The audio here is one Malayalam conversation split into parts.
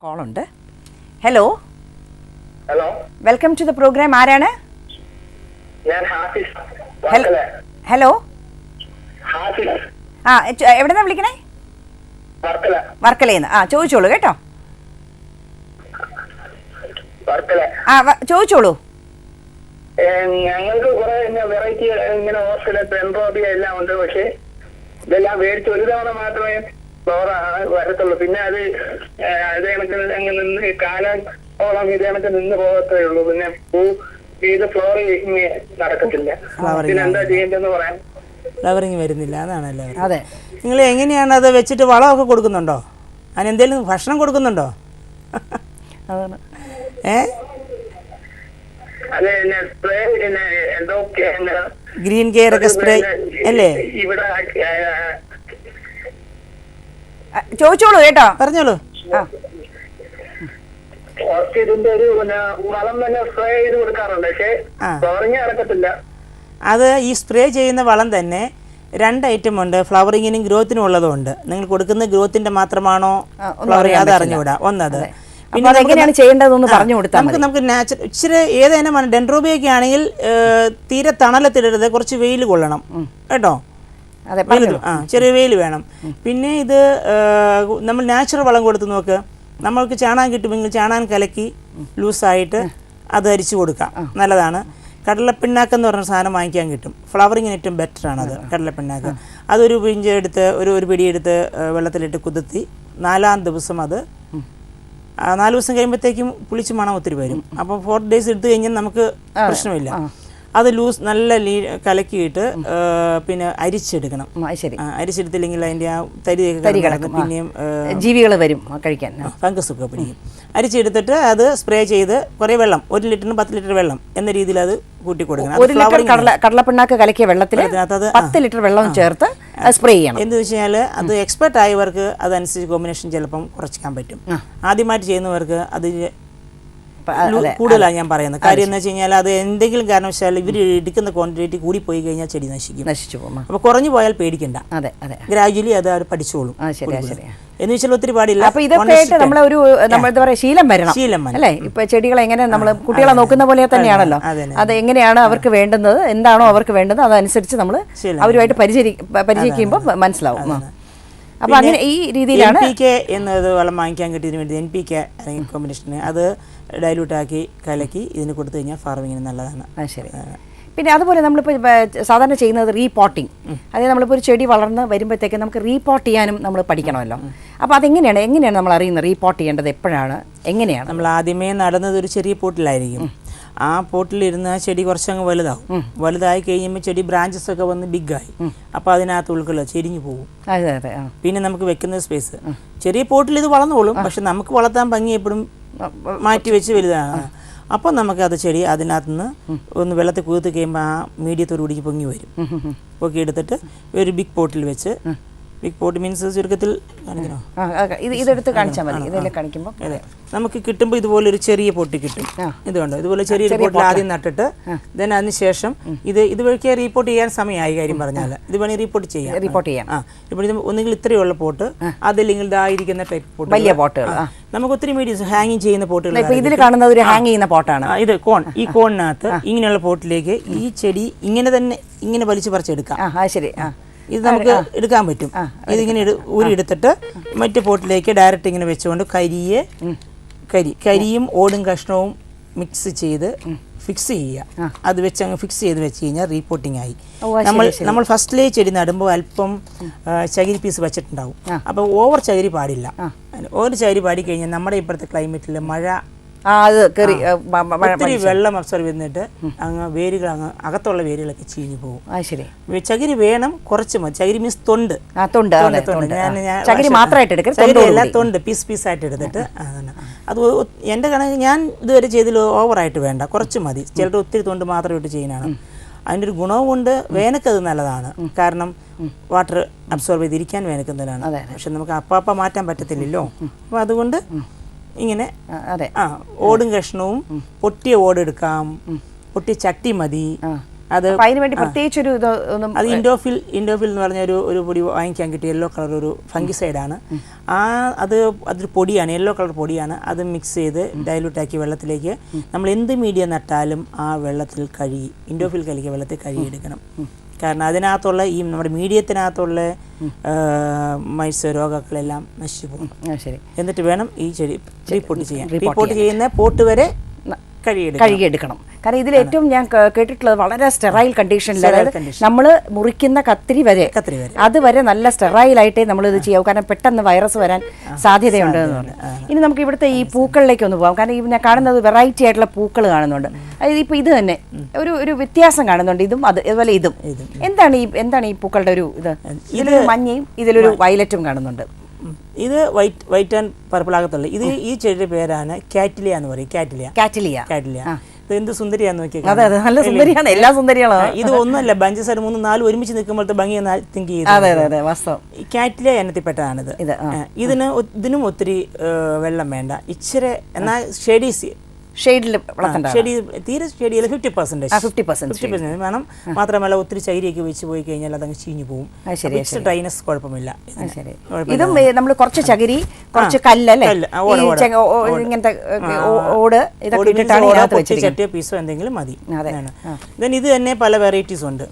കോളുണ്ട്. Hello hello, welcome to the programme. ആരാണ്? ഞാൻ ഹാഫിസ്. ഹലോ, ഹാഫിസ് ആ എവിടെന്നാ വിളിക്കണേ? വർക്കല. വർക്കലയെന്ന്. ആ ചോദിച്ചോളൂ കേട്ടോ. വർക്കല. ചോദിച്ചോളൂ. ഞങ്ങൾക്ക് കുറെ വെറൈറ്റി ഇങ്ങനെ ഹോസ്റ്റല് പെൻറോബിയ എല്ലാം ഉണ്ട്. പക്ഷെ ഇതെല്ലാം മേടിച്ച് ഒരു തവണ മാത്രമേ ഫ്ലോർ വരത്തുള്ളൂ. പിന്നെ അത് കണക്ക് അങ്ങ് നിന്ന് കാലോളം ഇത് കണക്ക് നിന്ന് പോകത്തേ ഉള്ളൂ. പിന്നെ പൂ ഇത് ഫ്ലോർ നടക്കത്തില്ല. പിന്നെ എന്താ ചെയ്യേണ്ടതെന്ന് പറയാം. ഫ്ലവറിങ് വരുന്നില്ല, അതാണ് എല്ലാവരും. അതെ, നിങ്ങൾ എങ്ങനെയാണ് അത് വെച്ചിട്ട് വളമൊക്കെ കൊടുക്കുന്നുണ്ടോ? അതിനെന്തെങ്കിലും ഭക്ഷണം കൊടുക്കുന്നുണ്ടോ? അതാണ്. അത് സ്പ്രേ എന്തൊക്കെ ഗ്രീൻ കെയർ ഒക്കെ സ്പ്രേ അല്ലേ? ഇവിടെ ചോദിച്ചോളൂ കേട്ടോ, പറഞ്ഞോളൂ. ഓർക്കിഡിന്റെ ഒരു വളം തന്നെ സ്പ്രേ ചെയ്ത് കൊടുക്കാറുണ്ട്. പക്ഷെ ഫ്ലവറിങ് നടക്കത്തില്ല. അത് ഈ സ്പ്രേ ചെയ്യുന്ന വളം തന്നെ രണ്ട് ഐറ്റം ഉണ്ട്. ഫ്ലവറിങ്ങിനും ഗ്രോത്തിനും ഉള്ളതുണ്ട്. നിങ്ങൾ കൊടുക്കുന്ന ഗ്രോത്തിന്റെ മാത്രമാണോ ഫ്ലവറിങ് അത് അറിഞ്ഞുകൂടാ. ഒന്നത്. പിന്നെ എങ്ങനെയാണ് ചെയ്യേണ്ടതെന്ന് പറഞ്ഞു കൊടുത്താൽ നമുക്ക് നാച്ചുറൽ ഇച്ചിരി ഏതേനും ഡെൻഡ്രോബിയൊക്കെ ആണെങ്കിൽ തീരെ തണലത്തിടരുത്, കുറച്ച് വെയിൽ കൊള്ളണം കേട്ടോ. ചെറിയ വെയിൽ വേണം. പിന്നെ ഇത് നമ്മൾ നാച്ചുറൽ വളം കൊടുത്ത് നോക്ക്. നമ്മൾക്ക് ചാണകം കിട്ടുമെങ്കിൽ ചാണകം കലക്കി ലൂസായിട്ട് അത് അരിച്ചു കൊടുക്കാം, നല്ലതാണ്. കടലപ്പിണ്ണാക്കെന്ന് പറഞ്ഞ സാധനം വാങ്ങിക്കാൻ കിട്ടും. ഫ്ലവറിങ്ങിന് ഏറ്റവും ബെറ്ററാണത് കടലപ്പിണ്ണാക്ക്. അതൊരു പിഞ്ചെടുത്ത് ഒരു പിടിയെടുത്ത് വെള്ളത്തിലിട്ട് കുതിർത്തി 4-ാം ദിവസം അത് 4 ദിവസം കഴിയുമ്പോഴത്തേക്കും പുളിച്ച് മണം ഒത്തിരി വരും. അപ്പോൾ 4 days എടുത്തു കഴിഞ്ഞാൽ നമുക്ക് പ്രശ്നമില്ല. അത് ലൂസ് നല്ല കലക്കിയിട്ട് പിന്നെ അരിച്ചെടുക്കണം. അരിച്ചെടുത്തില്ലെങ്കിൽ അതിൻ്റെ ആ തരി കിടക്കും, പിന്നെയും ജീവികൾ വരും കഴിക്കാൻ, ഫംഗസ് ഒക്കെ പിടിക്കും. അരിച്ചെടുത്തിട്ട് അത് സ്പ്രേ ചെയ്ത് കുറേ വെള്ളം, 1 ലിറ്ററിന് 10 ലിറ്റർ വെള്ളം എന്ന രീതിയിൽ അത് കൂട്ടി കൊടുക്കണം. 1 ലിറ്റർ കടലപ്പിണ്ണാക്ക് കലക്കിയ വെള്ളത്തിൽ 10 ലിറ്റർ വെള്ളം ചേർത്ത് സ്പ്രേ ചെയ്യണം. എന്ന് വെച്ചാൽ അത് എക്സ്പെർട്ട് ആയവർക്ക് അതനുസരിച്ച് കോമ്പിനേഷൻ ചിലപ്പം കുറച്ചിക്കാൻ പറ്റും. ആദ്യമായിട്ട് ചെയ്യുന്നവർക്ക് അത് കൂടുതലാണ് ഞാൻ പറയുന്നത്. കാര്യം എന്ന് വെച്ച് കഴിഞ്ഞാൽ അത് എന്തെങ്കിലും കാരണവശാൽ ഇവർ എടുക്കുന്ന ക്വാണ്ടിറ്റി കൂടി പോയി കഴിഞ്ഞാൽ ചെടി നശിച്ചു പോകും. അപ്പോൾ കുറഞ്ഞു പോയാൽ പേടിക്കണ്ട, ഗ്രാജുവലി അത് അവർ പഠിച്ചോളും. എന്ന് വെച്ചാൽ ഒത്തിരി പാടില്ല. അപ്പൊ ഇതൊക്കെ നമ്മളെ ഒരു എന്താ പറയാ ശീലം വരണം അല്ലേ? ഇപ്പൊ ചെടികളെ എങ്ങനെ നമ്മൾ കുട്ടികളെ നോക്കുന്ന പോലെ തന്നെയാണല്ലോ. അത് എങ്ങനെയാണ് അവർക്ക് വേണ്ടുന്നത്, എന്താണോ അവർക്ക് വേണ്ടത് അതനുസരിച്ച് നമ്മൾ അവരുമായിട്ട് പരിചയിക്കുമ്പോൾ മനസ്സിലാവും. അപ്പൊ അങ്ങനെ ഈ രീതിയിലാണ് NPK എന്നത് വളം വാങ്ങിക്കാൻ കിട്ടിയതിന് വേണ്ടി NPK അല്ലെങ്കിൽ കോമ്പിനേഷന് അത് ഡൈലൂട്ടാക്കി കലക്കി ഇതിന് കൊടുത്തു കഴിഞ്ഞാൽ ഫാർമിങ്ങിന് നല്ലതാണ്. ശരി. പിന്നെ അതുപോലെ നമ്മളിപ്പോൾ സാധാരണ ചെയ്യുന്നത് റീപോട്ടിങ്. അതായത് നമ്മളിപ്പോൾ ഒരു ചെടി വളർന്ന് വരുമ്പോഴത്തേക്ക് നമുക്ക് റീപോട്ട് ചെയ്യാനും നമ്മൾ പഠിക്കണമല്ലോ. അപ്പോൾ എങ്ങനെയാണ് നമ്മൾ അറിയുന്നത് റീപോട്ട് ചെയ്യേണ്ടത് എപ്പോഴാണ്, എങ്ങനെയാണ്? നമ്മൾ ആദ്യമേ നടുന്നത് ഒരു ചെറിയ പോട്ടിലായിരിക്കും. ആ പോട്ടിലിരുന്ന് ആ ചെടി കുറച്ചങ്ങ് വലുതാവും. വലുതായി കഴിയുമ്പോൾ ചെടി ബ്രാഞ്ചസ് ഒക്കെ വന്ന് ബിഗായി. അപ്പോൾ അതിനകത്ത് ഉൾക്കൊള്ള ചെരിഞ്ഞു പോകും. പിന്നെ നമുക്ക് വെക്കുന്ന സ്പേസ് ചെറിയ പോട്ടിൽ ഇത് വളർന്നോളും. പക്ഷെ നമുക്ക് വളർത്താൻ ഭംഗി എപ്പോഴും മാറ്റി വെച്ച് വലുതാണ്. അപ്പോൾ നമുക്കത് ചെടി അതിനകത്തുനിന്ന് ഒന്ന് വെള്ളത്തിൽ കുതിർത്ത് കഴിയുമ്പോൾ ആ മീഡിയത്തോടു കൂടി പൊങ്ങി വരും. പൊക്കി എടുത്തിട്ട് ഒരു ബിഗ് പോട്ടിൽ വെച്ച്, ബിഗ് പോട്ട് മീൻസ് ചുരുക്കത്തിൽ കാണിക്കണോ? ഇതെടുത്ത് കാണിച്ചാൽ മതി. ഇതെല്ലാം കാണിക്കുമ്പോൾ നമുക്ക് കിട്ടുമ്പോൾ ഇതുപോലെ ഒരു ചെറിയ പൊട്ടി കിട്ടും. ഇതുകൊണ്ട് ഇതുപോലെ ചെറിയൊരു പോട്ടിൽ ആദ്യം നട്ടിട്ട് ദെൻ അതിനുശേഷം ഇത് വഴിക്ക് റീപോർട്ട് ചെയ്യാൻ സമയമായി. കാര്യം പറഞ്ഞാൽ ഇത് വേണമെങ്കിൽ റിപ്പോർട്ട് ചെയ്യാം. ഇപ്പോൾ ഇത് ഒന്നുകിൽ ഇത്രയുള്ള പോട്ട്, അതല്ലെങ്കിൽ ഇതായിരിക്കുന്ന ടൈപ്പ് പോട്ട്, വലിയ പോട്ടുകൾ. നമുക്ക് ഒത്തിരി മീഡിയം ഹാങ്ങിങ് ചെയ്യുന്ന പോട്ടുകൾ. ഇതിൽ കാണുന്നത് ഒരു ഹാങ് ചെയ്യുന്ന പോട്ടാണ്. ഇത് കോൺ. ഈ കോണിനകത്ത് ഇങ്ങനെയുള്ള പോട്ടിലേക്ക് ഈ ചെടി ഇങ്ങനെ വലിച്ചു പറിച്ചെടുക്കാം. ശരി. ഇത് നമുക്ക് എടുക്കാൻ പറ്റും. ഇതിങ്ങനെ ഊരിയെടുത്തിട്ട് മറ്റു പോട്ടിലേക്ക് ഡയറക്റ്റ് ഇങ്ങനെ വെച്ചുകൊണ്ട് കരിയും ഓടും കഷ്ണവും മിക്സ് ചെയ്ത് ഫിക്സ് ചെയ്യുക. അത് വെച്ച് അങ്ങ് ഫിക്സ് ചെയ്ത് വെച്ച് കഴിഞ്ഞാൽ റീപോട്ടിങ് ആയി. നമ്മൾ ഫസ്റ്റിലേ ചെടി നടുമ്പോൾ അല്പം ചകിരി പീസ് വെച്ചിട്ടുണ്ടാവും. അപ്പോൾ ഓവർ ചകിരി പാടില്ല. ഓവർ ചകിരി പാടിക്കഴിഞ്ഞാൽ നമ്മുടെ ഇപ്പോഴത്തെ ക്ലൈമറ്റിൽ മഴ ഒത്തിരി വെള്ളം അബ്സർവ് ചെയ്തിട്ട് അങ്ങ് വേരുകൾ അകത്തുള്ള വേരുകളൊക്കെ ചീഞ്ഞു പോകും. ചകിരി വേണം, കുറച്ച് മതി. ചകിരി മീൻസ് തൊണ്ട് തൊണ്ട് പീസായിട്ട് എടുത്തിട്ട് അത് എൻ്റെ കണക്ക് ഞാൻ ഇതുവരെ ചെയ്തതിൽ ഓവറായിട്ട് വേണ്ട, കുറച്ച് മതി. ചിലർ ഒത്തിരി തൊണ്ട് മാത്രം ഇട്ട് ചെയ്യുന്നതാണ്. അതിൻ്റെ ഒരു ഗുണവും കൊണ്ട് വേനക്കത് നല്ലതാണ്. കാരണം വാട്ടർ അബ്സോർബ് ചെയ്തിരിക്കാൻ വേനക്കുന്നതിനാണ്. പക്ഷെ നമുക്ക് അപ്പാപ്പ മാറ്റാൻ പറ്റത്തില്ലല്ലോ. അപ്പോൾ അതുകൊണ്ട് ഇങ്ങനെ ഓടും കഷ്ണവും പൊട്ടിയ ഓടെടുക്കാം, പൊട്ടിയ ചട്ടി മതി, അതിന് വേണ്ടി പ്രത്യേകിച്ചൊരു അത് ഇൻഡോഫിൽ എന്ന് പറഞ്ഞ ഒരു പൊടി വാങ്ങിക്കാൻ കിട്ടിയ യെല്ലോ കളർ ഒരു ഫംഗിസൈഡാണ്. അതൊരു പൊടിയാണ്, യെല്ലോ കളർ പൊടിയാണ്. അത് മിക്സ് ചെയ്ത് ഡൈലൂട്ടാക്കി വെള്ളത്തിലേക്ക് നമ്മൾ എന്ത് മീഡിയം നട്ടാലും ആ വെള്ളത്തിൽ ഇൻഡോഫിൽ കലക്കിയ വെള്ളത്തിൽ കഴുകിയെടുക്കണം. കാരണം അതിനകത്തുള്ള ഈ നമ്മുടെ മീഡിയത്തിനകത്തുള്ള മൈൽസ് രോഗങ്ങളെല്ലാം നശിച്ചു പോകും. എന്നിട്ട് വേണം ഈ ചെടി റീപോർട്ട് ചെയ്യാൻ. റീപോർട്ട് ചെയ്യുന്ന പോട്ട് വരെ കഴുകിയെടുക്കണം. കാരണം ഇതിൽ ഏറ്റവും ഞാൻ കേട്ടിട്ടുള്ളത് വളരെ സ്റ്റെറൈൽ കണ്ടീഷനിൽ, അതായത് നമ്മൾ മുറിക്കുന്ന കത്തിരി വരെ അതുവരെ നല്ല സ്റ്റെറൈലായിട്ടേ നമ്മൾ ഇത് ചെയ്യാവൂ. കാരണം പെട്ടെന്ന് വൈറസ് വരാൻ സാധ്യതയുണ്ട് എന്ന് പറഞ്ഞു. ഇനി നമുക്ക് ഇവിടുത്തെ ഈ പൂക്കളിലേക്ക് ഒന്ന് പോകാം. കാരണം ഞാൻ കാണുന്നത് വെറൈറ്റി ആയിട്ടുള്ള പൂക്കൾ കാണുന്നുണ്ട്. അതായത് ഇപ്പോൾ ഇത് തന്നെ ഒരു വ്യത്യാസം കാണുന്നുണ്ട്. ഇതും അതുപോലെ ഇതും എന്താണ് ഈ പൂക്കളുടെ ഒരു ഇതിലൊരു മഞ്ഞയും ഇതിലൊരു വയലറ്റും കാണുന്നുണ്ട്. ഇത് വൈറ്റ് ആൻഡ് പർപ്പിൾ ആകത്തുള്ളൂ. ഈ ചെടിയുടെ പേരാണ് കാറ്റിലിയ എന്ന് പറയും. കാറ്റിലിയ ഇത് എന്ത് സുന്ദരിയാന്ന് നോക്കിയാൽ. അതെ, നല്ല സുന്ദരിയാണ്, എല്ലാ സുന്ദരികളാണ്. ഇത് ഒന്നുമല്ല, ബഞ്ചസ് 3-4 ഒരുമിച്ച് നിൽക്കുമ്പോഴത്തെ ഭംഗിയെന്ന് തിങ്ക് ചെയ്ത്. അതെ, വാസ്തവം. കാറ്റിലിയ ഇനത്തിൽപ്പെട്ടതാണിത്. ഇതിനും ഒത്തിരി വെള്ളം വേണ്ട, ഇച്ചിരി. എന്നാൽ തീരെ ഷെഡിയിൽ 50% വേണം. മാത്രമല്ല ഒത്തിരി ചകിരിയൊക്കെ വെച്ച് പോയി കഴിഞ്ഞാൽ അതങ്ങ് ചീഞ്ഞു പോകും. ഡ്രൈനസ് കുഴപ്പമില്ല. ഇതും നമ്മൾ കുറച്ച് ചകിരി, കുറച്ച് കല്ലല്ലേ, ഇങ്ങനത്തെ ഓട് ഇതൊക്കെ ഇട്ടിട്ടാണ് ചട്ടിയോ പീസോ എന്തെങ്കിലും മതി. ഇത് തന്നെ പല വെറൈറ്റീസ് ഉണ്ട്.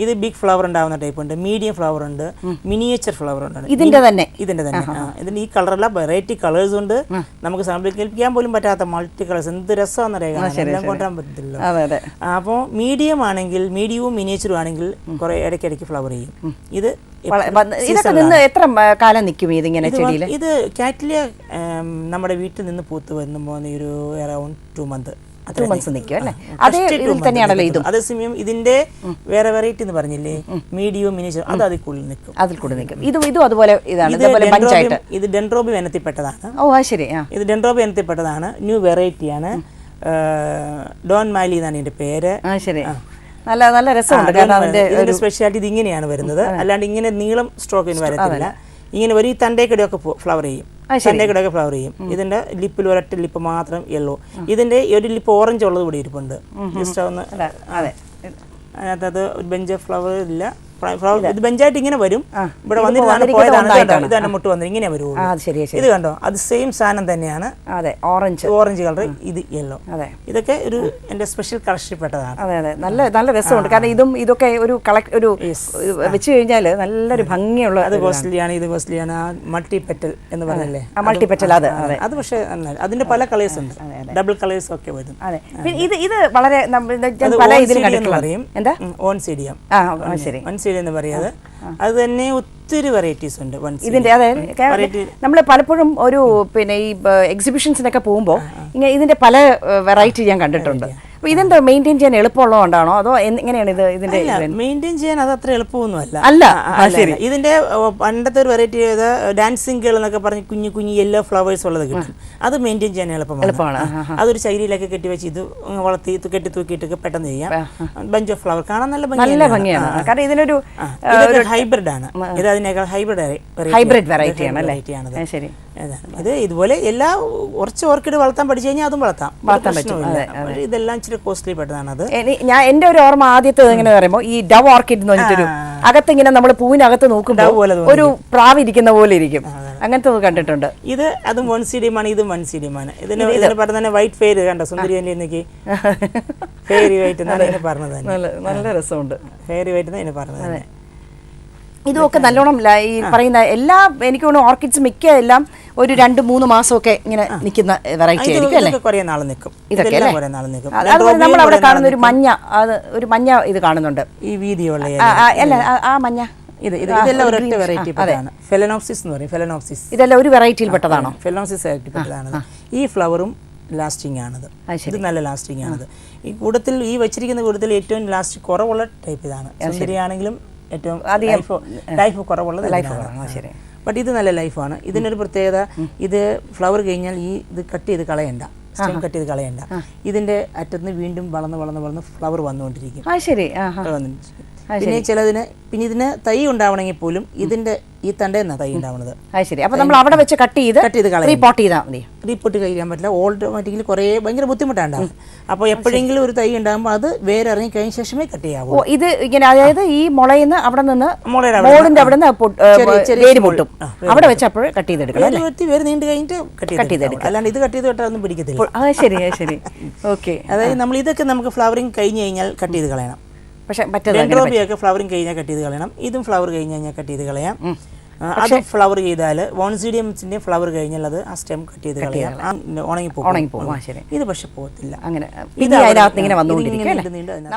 ഇത് ബിഗ് ഫ്ലവർ ഉണ്ടാവുന്ന ടൈപ്പ് ഉണ്ട്, മീഡിയം ഫ്ലവർ ഉണ്ട്, മിനിയേച്ചർ ഫ്ലവർ ഉണ്ട്. ഇതിന്റെ തന്നെ ഇതിന് ഈ കളറല്ല, വെറൈറ്റി കളേഴ്സ് ഉണ്ട്. നമുക്ക് സങ്കല്പിക്കാൻ പോലും പറ്റാത്ത മൾട്ടി കളേഴ്സ്. എന്ത് രസമാണെന്നറിയാം, കൊണ്ടുവരാൻ പറ്റത്തില്ല. അപ്പോൾ മീഡിയവും മിനിയേച്ചറും ആണെങ്കിൽ കുറെ ഇടയ്ക്കിടയ്ക്ക് ഫ്ലവർ ചെയ്യും. ഇത് എത്ര കാലം നിൽക്കും ഇതിങ്ങനെ ചെടിയിൽ? ഇത് കാറ്റിലിയ നമ്മുടെ വീട്ടിൽ നിന്ന് പൂത്ത് വരുമ്പോൾ ഒരു അറൌണ്ട് 2 months നിൽക്കും അല്ലേ? അതേ ഇതിൽ തന്നെയാണല്ലോ ഇതും. അതേസമയം ഇതിന്റെ വേറെ വെറൈറ്റി എന്ന് പറഞ്ഞില്ലേ, മീഡിയം മിനിയേച്ചർ, അത് അതിൽ കൂടുതൽ നിൽക്കും. ഇതും അതുപോലെ ഇതാണ്. ഇത് ഡെൻഡ്രോബിയം ഇനത്തിൽപ്പെട്ടതാണ്. ശരി. ഇത് ഡെൻഡ്രോബിയം ഇനത്തിൽപ്പെട്ടതാണ്. ന്യൂ വെറൈറ്റിയാണ്. ഡോൺ മാലി എന്നാണ് ഇതിന്റെ പേര്. ശരി, നല്ല രസമുണ്ട്. ഇതിന്റെ സ്പെഷ്യാലിറ്റി ഇത് ഇങ്ങനെയാണ് വരുന്നത്. അല്ലാണ്ട് ഇങ്ങനെ നീളം സ്ട്രോക്കിന് വരത്തില്ല. ഇങ്ങനെ ഒരു തണ്ടേക്കടിയൊക്കെ ഫ്ലവർ ചെയ്യും. ഫ്ലവർ ചെയ്യും. ഇതിന്റെ ലിപ്പിൽ ഒരൊറ്റ ലിപ്പ് മാത്രം യെല്ലോ. ഇതിന്റെ ഒരു ലിപ്പ് ഓറഞ്ച് ഉള്ളത് കൂടി ഇരിപ്പുണ്ട്. ജസ്റ്റ് ഒന്ന് അതിനകത്ത് ഒരു ബെഞ്ച് ഫ്ലവർ ഇല്ല. ഇത് ബെഞ്ചായിട്ട് ഇങ്ങനെ വരും. ഇവിടെ വന്നിട്ടാണ് ഇതാണ് മുട്ട് വന്നത്, ഇങ്ങനെ വരുള്ളൂ. ഇത് കണ്ടോ, അത് സെയിം സാധനം തന്നെയാണ്. ഓറഞ്ച് കളർ, ഇത് യെല്ലോ. ഇതൊക്കെ എന്റെ സ്പെഷ്യൽ കളക്ഷൻ പെട്ടതാണ്. നല്ല രസമുണ്ട്. കാരണം ഇതൊക്കെ ഒരു വെച്ച് കഴിഞ്ഞാൽ നല്ലൊരു ഭംഗിയുള്ള. അത് കോസ്റ്റ്ലിയാണ്, ഇത് കോസ്റ്റ്ലിയാണ്. മൾട്ടി പെറ്റൽ എന്ന് പറഞ്ഞല്ലേ, മൾട്ടി പെറ്റൽ. അത് പക്ഷേ അതിന്റെ പല കളേഴ്സ് ഉണ്ട്, ഡബിൾ കളേഴ്സ് ഒക്കെ വരും. ഇത് വളരെ ഓൺസീഡിയം എന്ന് പറയുന്നത്. അത് തന്നെ ഒത്തിരി വെറൈറ്റീസ് ഉണ്ട് ഇതിന്റെ. അതായത് നമ്മൾ പലപ്പോഴും ഈ എക്സിബിഷൻസിനൊക്കെ പോകുമ്പോൾ ഇതിന്റെ പല വെറൈറ്റി ഞാൻ കണ്ടിട്ടുണ്ട്. അപ്പൊ ഇതെന്താ മെയിൻറ്റെയിൻ ചെയ്യാൻ എളുപ്പമുള്ളതുകൊണ്ടാണോ അതോ എങ്ങനെയാണ് ഇതിന്റെ മെയിൻറ്റെയിൻ ചെയ്യാൻ? അത് അത്ര എളുപ്പമൊന്നുമല്ല. ഇതിന്റെ പണ്ടത്തെ ഒരു വെറൈറ്റി ഡാൻസിംഗ് ഗേൾ എന്നൊക്കെ പറഞ്ഞ് കുഞ്ഞു യെല്ലോ ഫ്ലവേഴ്സ് ഉള്ളത് കിട്ടും. അത് മെയിൻറ്റെയിൻ ചെയ്യാൻ എളുപ്പമാണ്. അതൊരു ചകിരിയിലൊക്കെ കെട്ടി വെച്ച് ഇത് വളർത്തി കെട്ടി തൂക്കിയിട്ടൊക്കെ പെട്ടെന്ന് ചെയ്യാം. ബഞ്ച് ഓഫ് ഫ്ലവർ കാണാൻ നല്ല ഭംഗിയാണ്. കാരണം ഇതിനൊരു ഹൈബ്രിഡ് ആണ്. ഇത് അതിനേക്കാൾ ഹൈബ്രിഡ് വെറൈറ്റിയാണ്. ശരി. ഇത് ഇതുപോലെ കുറച്ച് ഓർക്കിഡ് വളർത്താൻ പഠിച്ചു കഴിഞ്ഞാൽ അതും വളർത്താൻ പറ്റും. ഇതെല്ലാം ഇച്ചിരി കോസ്റ്റ്ലി പെട്ടതാണ്. അത് എന്റെ ഒരു ഓർമ്മ ആദ്യത്തെ എങ്ങനെ പറയുമ്പോ ഈ ഡവ് ഓർക്കിഡ് എന്ന് പറഞ്ഞിട്ടൊരു അകത്ത് ഇങ്ങനെ നമ്മൾ പൂവിനകത്ത് നോക്കുമ്പോൾ ഒരു പ്രാവ് ഇരിക്കുന്ന പോലെ ഇരിക്കും. അങ്ങനത്തെ കണ്ടിട്ടുണ്ട്. ഇത് അതും വൺസീഡിയമാണ്, ഇതും വൺസീഡിയമാണ്. ഇതിന് പറഞ്ഞ വൈറ്റ് ഫെയർ കണ്ടോ, സുന്ദരി ഫെയറി വൈറ്റ് എന്നാണ് പറഞ്ഞത്. നല്ല രസമുണ്ട്. ഫെയറി വൈറ്റ് എന്നാണ് പറഞ്ഞത്. ഇതൊക്കെ നല്ലോണം ഈ പറയുന്ന എല്ലാ എനിക്ക് തോന്നുന്നു ഓർക്കിഡ്സ് മിക്ക എല്ലാം ഒരു 2-3 മാസമൊക്കെ ഇങ്ങനെ നിൽക്കുന്ന വെറൈറ്റി ആയിരിക്കും അല്ലേ? ഇതൊക്കെ അതുപോലെ നമ്മൾ അവിടെ കാണുന്ന ഒരു മഞ്ഞ ഇത് കാണുന്നുണ്ട്. ഈ വീതിയുള്ള അല്ല, ആ മഞ്ഞ ഇതെല്ലാം ഒരൊറ്റ വെറൈറ്റി പെട്ടതാണ്. ഫെലനോപ്സിസ് എന്ന് പറയും. ഫെലനോപ്സിസ് ഇതെല്ലാം ഒരു വെറൈറ്റിയിൽ പെട്ടതാണോ? ഫെലനോപ്സിസ് വെറൈറ്റി പെട്ടതാണ്. ഈ ഫ്ലവറും ലാസ്റ്റിംഗ് ആണത്. ഇത് നല്ല ലാസ്റ്റിംഗ് ആണത്. ഈ കൂട്ടത്തിൽ ഈ വെച്ചിരിക്കുന്ന കൂട്ടത്തിൽ ഏറ്റവും ലാസ്റ്റ് കുറവുള്ള ടൈപ്പ് ഇതാണ്. സുന്ദരിയാണെങ്കിലും ഏറ്റവും ലൈഫ് കുറവുള്ളത്. ബട്ട് ഇത് നല്ല ലൈഫാണ്. ഇതിനൊരു പ്രത്യേകത, ഇത് ഫ്ലവർ കഴിഞ്ഞാൽ ഇത് കട്ട് ചെയ്ത് കളയണ്ട, സ്റ്റെം കട്ട് ചെയ്ത് കളയണ്ട. ഇതിന്റെ അറ്റത്ത് നിന്ന് വീണ്ടും വളർന്ന് ഫ്ലവർ വന്നുകൊണ്ടിരിക്കും. പിന്നെ ചിലതിന് പിന്നെ ഇതിന് തൈ ഉണ്ടാവണമെങ്കിൽ പോലും ഇതിന്റെ ഈ തണ്ടേന്നാ തൈ ഉണ്ടാവുന്നത്. അത് ശരി. അപ്പൊ നമ്മൾ അവിടെ വെച്ച് കട്ട് ചെയ്ത് റീപോർട്ട് ചെയ്താൽ മതി. റീപോർട്ട് കഴിയാൻ പറ്റില്ല, ഓട്ടോമാറ്റിക്കലി കുറേ ഭയങ്കര ബുദ്ധിമുട്ടുണ്ടാവും. അപ്പോൾ എപ്പോഴെങ്കിലും ഒരു തൈ ഉണ്ടാകുമ്പോൾ അത് വേറെ ഇറങ്ങി കഴിഞ്ഞ ശേഷമേ കട്ട് ചെയ്യാവൂ. ഇത് ഇങ്ങനെ അതായത് ഈ മുളയിന്ന് അവിടെ നിന്ന് മോളിന്റെ അവിടെ നിന്ന് വേര് പൊട്ടും, അവിടെ വെച്ച് അപ്പോൾ കട്ട് ചെയ്തെടുക്കണം. വേര് നീണ്ട് കഴിഞ്ഞിട്ട് കട്ട് ചെയ്തെടുക്കാം, അല്ലാണ്ട് ഇത് കട്ട് ചെയ്ത് വിട്ടാൽ ഒന്നും പിടിക്കത്തില്ല. ശരി ശരി. ഓക്കെ. അതായത് നമ്മൾ ഇതൊക്കെ നമുക്ക് ഫ്ലവറിങ് കഴിഞ്ഞ് കഴിഞ്ഞാൽ കട്ട് ചെയ്ത് കളയണം. പക്ഷേ ഡെൻഡ്രോബിയൊക്കെ ഫ്ലവറിങ് കഴിഞ്ഞാൽ കട്ട് ചെയ്ത് കളയണം. ഇതും ഫ്ലവർ കഴിഞ്ഞ് കഴിഞ്ഞാൽ കട്ട് ചെയ്ത് കളയാം. അത് ഫ്ലവർ ചെയ്താൽ വോൺസീഡിയംസിന്റെ ഫ്ലവർ കഴിഞ്ഞാൽ അത് ആ സ്റ്റെം കട്ട് ചെയ്ത് കളയാം, ഉണങ്ങിപ്പോകും. ഇത് പക്ഷെ പോകത്തില്ല. അങ്ങനെ ഇത് അതിനകത്ത് ഇങ്ങനെ വന്നുകൊണ്ടിരിക്കും.